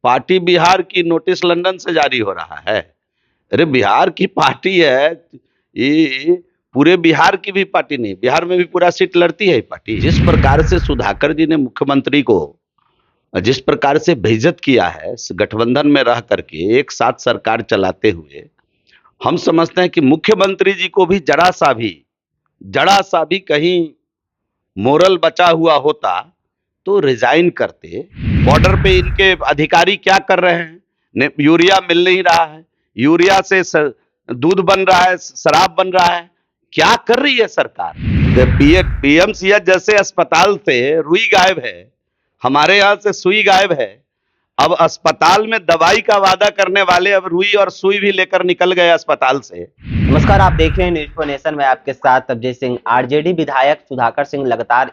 Party Bihar की notice London से जारी हो रहा है। अरे बिहार की पार्टी है ये, पूरे बिहार की भी पार्टी नहीं, बिहार में भी पूरा सीट लड़ती है ये पार्टी। जिस प्रकार से सुधाकर जी ने मुख्यमंत्री को जिस प्रकार से बेइज्जत किया है गठबंधन में रह करके एक साथ सरकार चलाते हुए, हम समझते हैं कि मुख्यमंत्री जी को भी जरा सा भी कहीं मोरल बचा हुआ होता तो रिजाइन करते। बॉर्डर पे इनके अधिकारी क्या कर रहे हैं? यूरिया मिल नहीं रहा है, यूरिया से दूध बन रहा है, शराब बन रहा है। क्या कर रही है सरकार? पीएमसीएच जैसे अस्पताल से रुई गायब है, हमारे यहां से सुई गायब है। अब अस्पताल में दवाई का वादा करने वाले अब रुई और सुई भी लेकर निकल गए अस्पताल से। नमस्कार, आप देख रहे हैं न्यूज़4 नेशन में आपके साथ अजय सिंह। आरजेडी विधायक सुधाकर सिंह लगातार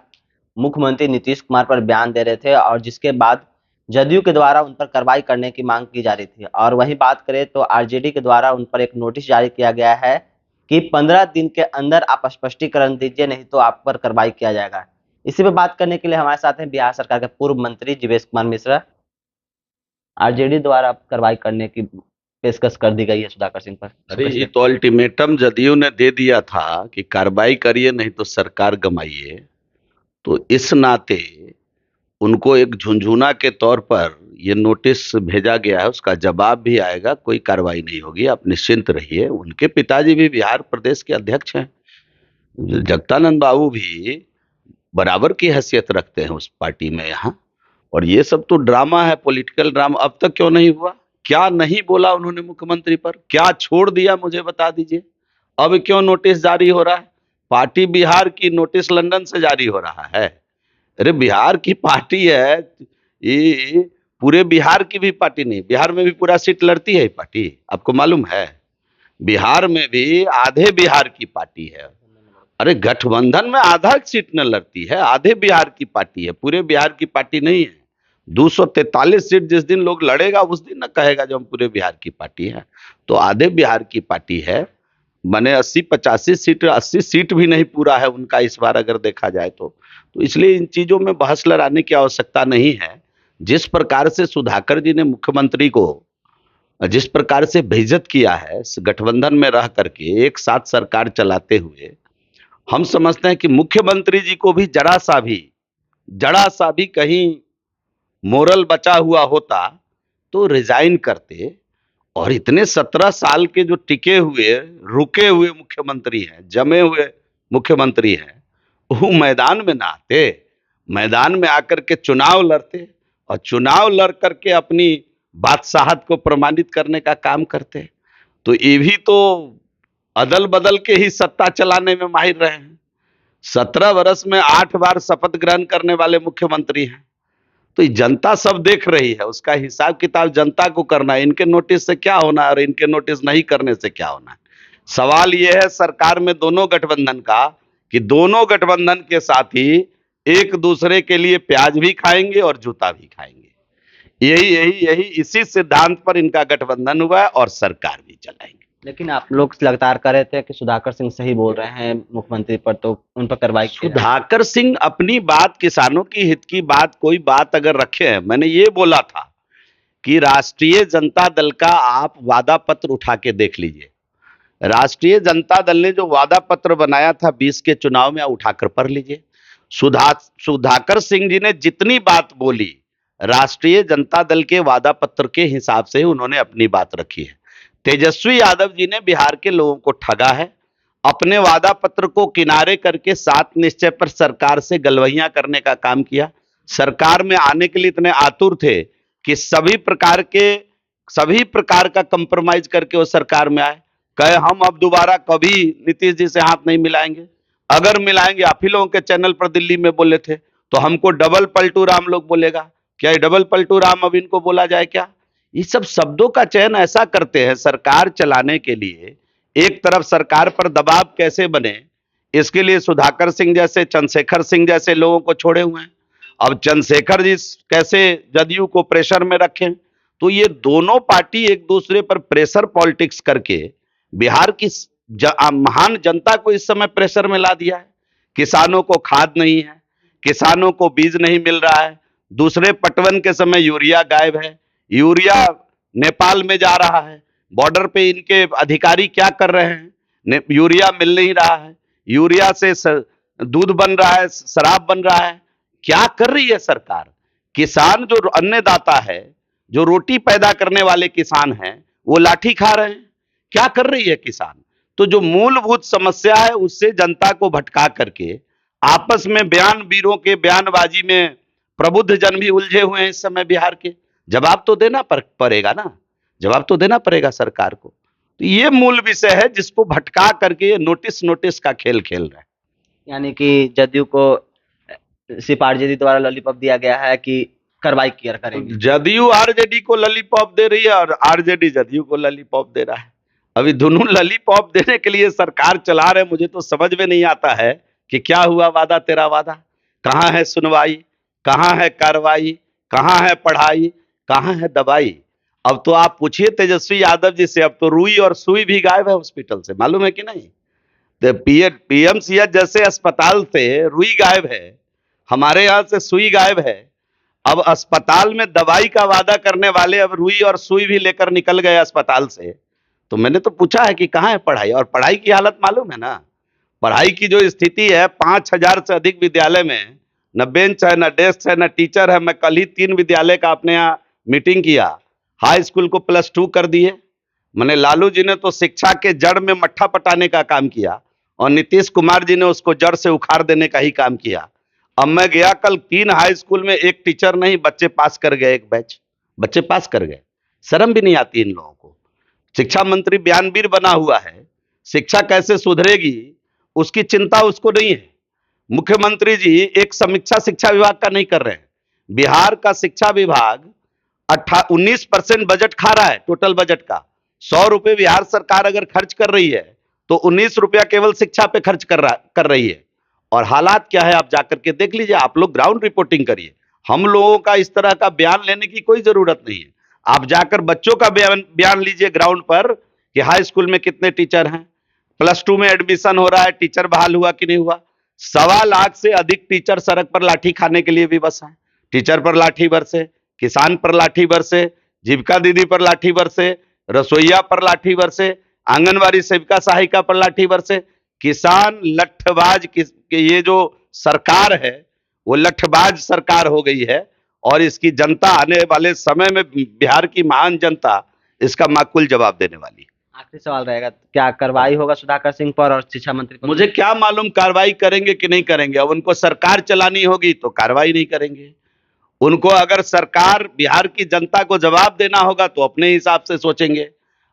मुख्यमंत्री नीतीश कुमार पर बयान दे रहे थे और जिसके बाद जदयू के द्वारा उन पर कार्रवाई करने की मांग की जा रही थी। और वहीं बात करें तो आरजेडी के द्वारा उन पर एक नोटिस जारी किया गया है कि 15 दिन के अंदर आप स्पष्टीकरण दीजिए, नहीं तो आप पर कार्रवाई किया जाएगा। इसी पे बात करने के लिए हमारे साथ हैं बिहार सरकार के पूर्व मंत्री जीवेश कुमार मिश्रा। आरजेडी द्वारा कार्रवाई करने की पेशकश कर दी गई है सुधाकर सिंह पर। अरे ये तो अल्टीमेटम जदयू ने दे दिया था कि कार्रवाई करिए नहीं तो सरकार गमाइए। तो इस नाते उनको एक झुंझुना के तौर पर ये नोटिस भेजा गया है, उसका जवाब भी आएगा। कोई कार्रवाई नहीं होगी, आप निश्चिंत रहिए। उनके पिताजी भी बिहार प्रदेश के अध्यक्ष हैं, जगदानंद बाबू भी बराबर की हैसियत रखते हैं उस पार्टी में यहाँ। और ये सब तो ड्रामा है, पॉलिटिकल ड्रामा। अब तक क्यों नहीं हुआ? क्या नहीं बोला उन्होंने मुख्यमंत्री पर? क्या छोड़ दिया मुझे बता दीजिए। अब क्यों नोटिस जारी हो रहा है? पार्टी बिहार की नोटिस लंदन से जारी हो रहा है। अरे बिहार की पार्टी है ये, पूरे बिहार की भी पार्टी नहीं, बिहार में भी पूरा सीट लड़ती है ये पार्टी। आपको मालूम है बिहार में भी आधे बिहार की पार्टी है। अरे गठबंधन में आधा सीट न लड़ती है, आधे बिहार की पार्टी है, पूरे बिहार की पार्टी नहीं है। 243 सीट जिस दिन लोग लड़ेगा उस दिन न कहेगा जो हम पूरे बिहार की पार्टी है। तो आधे बिहार की पार्टी है, माने 80-85 सीट, 80 सीट भी नहीं पूरा है उनका इस बार अगर देखा जाए तो इसलिए इन चीजों में बहस लड़ाने की आवश्यकता नहीं है। जिस प्रकार से सुधाकर जी ने मुख्यमंत्री को जिस प्रकार से बेइज्जत किया है गठबंधन में रह करके एक साथ सरकार चलाते हुए, हम समझते हैं कि मुख्यमंत्री जी को भी जरा सा भी कहीं मोरल बचा हुआ होता तो रिजाइन करते। और इतने 17 साल के जो टिके हुए रुके हुए मुख्यमंत्री हैं, जमे हुए मुख्यमंत्री हैं, वो मैदान में ना आते, मैदान में आकर के चुनाव लड़ते और चुनाव लड़ करके अपनी बादशाहत को प्रमाणित करने का काम करते। तो ये भी तो अदल बदल के ही सत्ता चलाने में माहिर रहे हैं। 17 वर्ष में 8 बार शपथ ग्रहण करने वाले मुख्यमंत्री हैं। तो ये जनता सब देख रही है, उसका हिसाब किताब जनता को करना है। इनके नोटिस से क्या होना है और इनके नोटिस नहीं करने से क्या होना है। सवाल यह है सरकार में दोनों गठबंधन का कि दोनों गठबंधन के साथी एक दूसरे के लिए प्याज भी खाएंगे और जूता भी खाएंगे। यही इसी सिद्धांत पर इनका गठबंधन हुआ है और सरकार भी चलाएंगे। लेकिन आप लोग लगातार कह रहे थे कि सुधाकर सिंह सही बोल रहे हैं मुख्यमंत्री पर, तो उन पर कार्रवाई की जाए। सुधाकर सिंह अपनी बात, किसानों की हित की बात, कोई बात अगर रखे हैं, मैंने ये बोला था कि राष्ट्रीय जनता दल का आप वादा पत्र उठा के देख लीजिए। राष्ट्रीय जनता दल ने जो वादा पत्र बनाया था 20 के चुनाव में, उठाकर पढ़ लीजिए। सुधाकर सिंह जी ने जितनी बात बोली राष्ट्रीय जनता दल के वादा पत्र के हिसाब से उन्होंने अपनी बात रखी है। तेजस्वी यादव जी ने बिहार के लोगों को ठगा है, अपने वादा पत्र को किनारे करके 7 निश्चय पर सरकार से गलवैया करने का काम किया। सरकार में आने के लिए इतने आतुर थे कि सभी प्रकार का कंप्रोमाइज करके वो सरकार में आए। कहे हम अब दोबारा कभी नीतीश जी से हाथ नहीं मिलाएंगे, अगर मिलाएंगे आप ही लोगों के चैनल पर दिल्ली में बोले थे तो हमको डबल पलटू राम लोग बोलेगा। क्या ये डबल पलटू राम अब इनको बोला जाए क्या? ये सब शब्दों का चयन ऐसा करते हैं सरकार चलाने के लिए। एक तरफ सरकार पर दबाव कैसे बने, इसके लिए सुधाकर सिंह जैसे, चंद्रशेखर सिंह जैसे लोगों को छोड़े हुए हैं। अब चंद्रशेखर जी कैसे जदयू को प्रेशर में रखें। तो ये दोनों पार्टी एक दूसरे पर प्रेशर पॉलिटिक्स करके बिहार की महान जनता को इस समय प्रेशर में ला दिया है। किसानों को खाद नहीं है, किसानों को बीज नहीं मिल रहा है, दूसरे पटवन के समय यूरिया गायब है, यूरिया नेपाल में जा रहा है, बॉर्डर पे इनके अधिकारी क्या कर रहे हैं, यूरिया मिल नहीं रहा है, यूरिया से दूध बन रहा है, शराब बन रहा है। क्या कर रही है सरकार? किसान जो अन्नदाता है, जो रोटी पैदा करने वाले किसान हैं, वो लाठी खा रहे हैं। क्या कर रही है किसान? तो जो मूलभूत समस्या है उससे जनता को भटका करके आपस में बयान वीरों के बयानबाजी में प्रबुद्ध जन भी उलझे हुए हैं इस समय बिहार के। जवाब तो देना पड़ेगा ना, जवाब तो देना पड़ेगा सरकार को। तो ये मूल विषय है जिसको भटका करके ये नोटिस नोटिस का खेल खेल रहा है। यानी कि जदयू को सिर्फ आरजेडी द्वारा लॉलीपॉप दिया गया है कि कार्रवाई किया करेंगे। जदयू आरजेडी को लॉलीपॉप दे रही है और आरजेडी जदयू को लॉलीपॉप दे रहा है। अभी दोनों लॉलीपॉप देने के लिए सरकार चला रहे, मुझे तो समझ में नहीं आता है कि क्या हुआ वादा तेरा वादा। कहाँ है सुनवाई, कहाँ है कार्रवाई, कहाँ है पढ़ाई, कहाँ है दवाई। अब तो आप पूछिए तेजस्वी यादव जी से, अब तो रुई और सुई भी गायब है हॉस्पिटल से, मालूम है कि नहीं? तो पीएमसीएच जैसे अस्पताल से रुई गायब है, हमारे यहाँ से सुई गायब है। अब अस्पताल में दवाई का वादा करने वाले अब रुई और सुई भी लेकर निकल गए अस्पताल से। तो मैंने तो पूछा है कि कहाँ है पढ़ाई, और पढ़ाई की हालत मालूम है ना। पढ़ाई की जो स्थिति है, 5,000 से अधिक विद्यालय में न बेंच है, न डेस्क है, न टीचर है। मैं कल ही 3 विद्यालय का अपने यहाँ मीटिंग किया, हाई स्कूल को +2 कर दिए। मैंने लालू जी ने तो शिक्षा के जड़ में मट्ठा पटाने का काम किया और नीतीश कुमार जी ने उसको जड़ से उखाड़ देने का ही काम किया। अब मैं गया कल, 3 हाई स्कूल में एक टीचर नहीं, बच्चे पास कर गए, एक बैच बच्चे पास कर गए। शर्म भी नहीं आती इन लोगों को। शिक्षा मंत्री बयानवीर बना हुआ है, शिक्षा कैसे सुधरेगी उसकी चिंता उसको नहीं है। मुख्यमंत्री जी एक समीक्षा शिक्षा विभाग का नहीं कर रहे हैं। बिहार का शिक्षा विभाग 19% बजट खा रहा है, टोटल बजट का 100 रुपए बिहार सरकार अगर खर्च कर रही है तो 19 रुपया केवल शिक्षा पे खर्च कर रही है। और हालात क्या है आप जाकर के देख लीजिए, आप लोग ग्राउंड रिपोर्टिंग करिए। हम लोगों का इस तरह का बयान लेने की कोई जरूरत नहीं है। आप जाकर बच्चों का बयान लीजिए ग्राउंड पर कि हाई स्कूल में कितने टीचर हैं, +2 में एडमिशन हो रहा है, टीचर बहाल हुआ कि नहीं हुआ। 1.25 लाख से अधिक टीचर सड़क पर लाठी खाने के लिए भी बस हैं। टीचर पर लाठी बरसे, किसान पर लाठी बरसे, जीविका दीदी पर लाठी बरसे, रसोईया पर लाठी बरसे, आंगनवाड़ी सेविका सहायिका पर लाठी बरसे। किसान लठबाज ये जो सरकार है वो लठबाज सरकार हो गई है और इसकी जनता आने वाले समय में, बिहार की महान जनता इसका माकूल जवाब देने वाली है। आखिरी सवाल रहेगा, क्या कार्रवाई होगा सुधाकर सिंह पर और शिक्षा मंत्री पर? मुझे क्या मालूम कार्रवाई करेंगे कि नहीं करेंगे। अब उनको सरकार चलानी होगी तो कार्रवाई नहीं करेंगे। उनको अगर सरकार बिहार की जनता को जवाब देना होगा तो अपने हिसाब से सोचेंगे।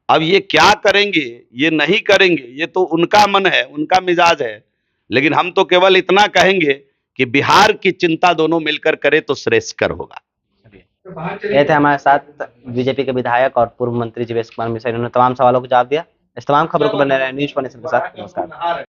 अब ये क्या करेंगे ये नहीं करेंगे, ये तो उनका मन है, उनका मिजाज है। लेकिन हम तो केवल इतना कहेंगे कि बिहार की चिंता दोनों मिलकर करे तो श्रेयस्कर होगा। ये थे हमारे साथ बीजेपी के विधायक और पूर्व मंत्री जीवेश कुमार मिश्रा, इन्होंने तमाम सवालों को जवाब दिया। इस तमाम खबरों को बने रहे न्यूज़ 1 के साथ। नमस्कार।